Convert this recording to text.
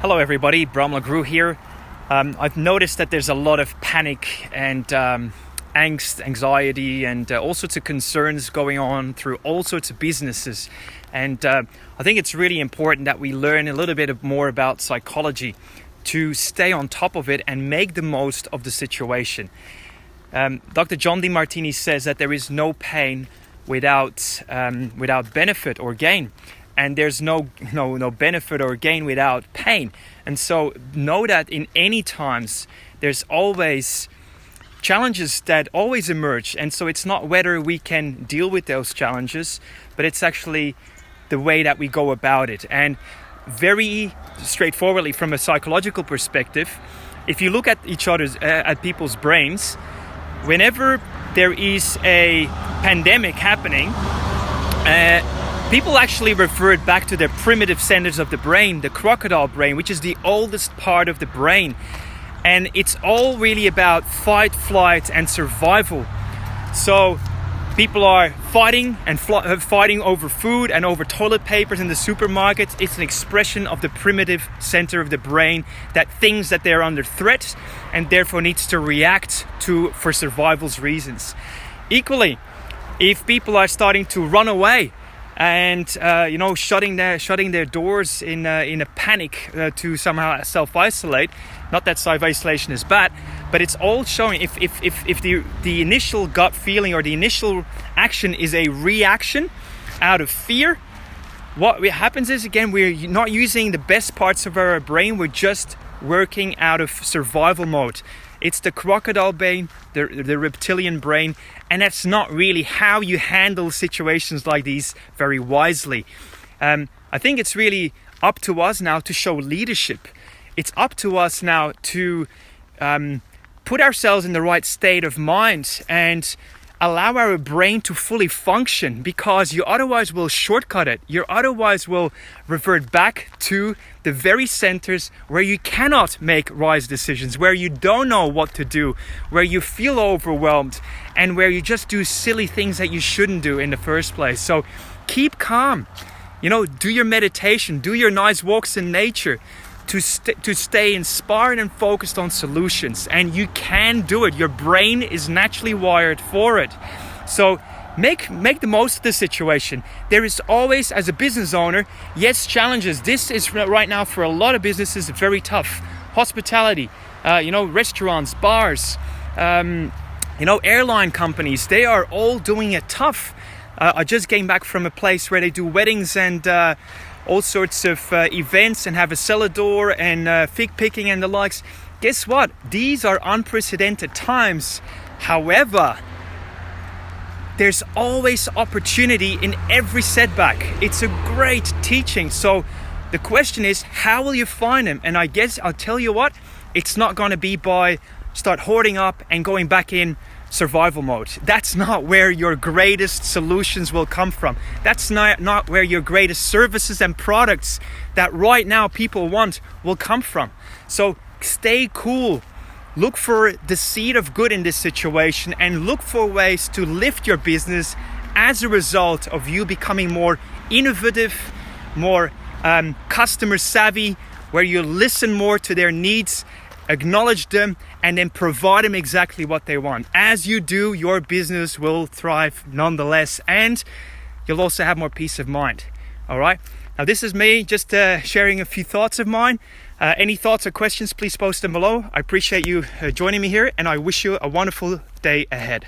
Hello everybody, Bram Lagrou here. I've noticed that there's a lot of panic and angst, anxiety and all sorts of concerns going on through all sorts of businesses. And I think it's really important that we learn a little bit more about psychology to stay on top of it and make the most of the situation. Dr. John Demartini says that there is no pain without benefit or gain. And there's no benefit or gain without pain. And so know that in any times, there's always challenges that always emerge. And so it's not whether we can deal with those challenges, but it's actually the way that we go about it. And very straightforwardly from a psychological perspective, if you look at at people's brains, whenever there is a pandemic happening, people actually referred back to the primitive centers of the brain, the crocodile brain, which is the oldest part of the brain. And it's all really about fight, flight, and survival. So people are fighting over food and over toilet papers in the supermarkets. It's an expression of the primitive center of the brain that thinks that they're under threat and therefore needs to react to for survival's reasons. Equally, if people are starting to run away, and shutting their doors in a panic to somehow self-isolate. Not that self-isolation is bad, but it's all showing if the initial gut feeling or the initial action is a reaction out of fear, what happens is, again, we're not using the best parts of our brain. We're just working out of survival mode. It's the crocodile brain, the reptilian brain, and that's not really how you handle situations like these very wisely. I think it's really up to us now to show leadership. It's up to us now to put ourselves in the right state of mind and allow our brain to fully function, because you otherwise will shortcut it. You otherwise will revert back to the very centers where you cannot make wise decisions, where you don't know what to do, where you feel overwhelmed, and where you just do silly things that you shouldn't do in the first place. So keep calm. Do your meditation, do your nice walks in nature, to stay inspired and focused on solutions. And you can do it. Your brain is naturally wired for it. So make the most of the situation. There is always, as a business owner, yes, challenges. This is right now for a lot of businesses very tough. Hospitality, restaurants, bars, airline companies, they are all doing it tough. I just came back from a place where they do weddings and all sorts of events and have a cellar door and fig picking and the likes. Guess what? These are unprecedented times. However, there's always opportunity in every setback. It's a great teaching. So the question is, how will you find them? And I guess I'll tell you what, it's not going to be by start hoarding up and going back in survival mode. That's not where your greatest solutions will come from. That's not where your greatest services and products that right now people want will come from. So stay cool. Look for the seed of good in this situation and look for ways to lift your business as a result of you becoming more innovative, more customer savvy, where you listen more to their needs, acknowledge them, and then provide them exactly what they want. As you do, your business will thrive nonetheless, and you'll also have more peace of mind. All right. Now, this is me just sharing a few thoughts of mine. Any thoughts or questions, please post them below. I appreciate you joining me here, and I wish you a wonderful day ahead.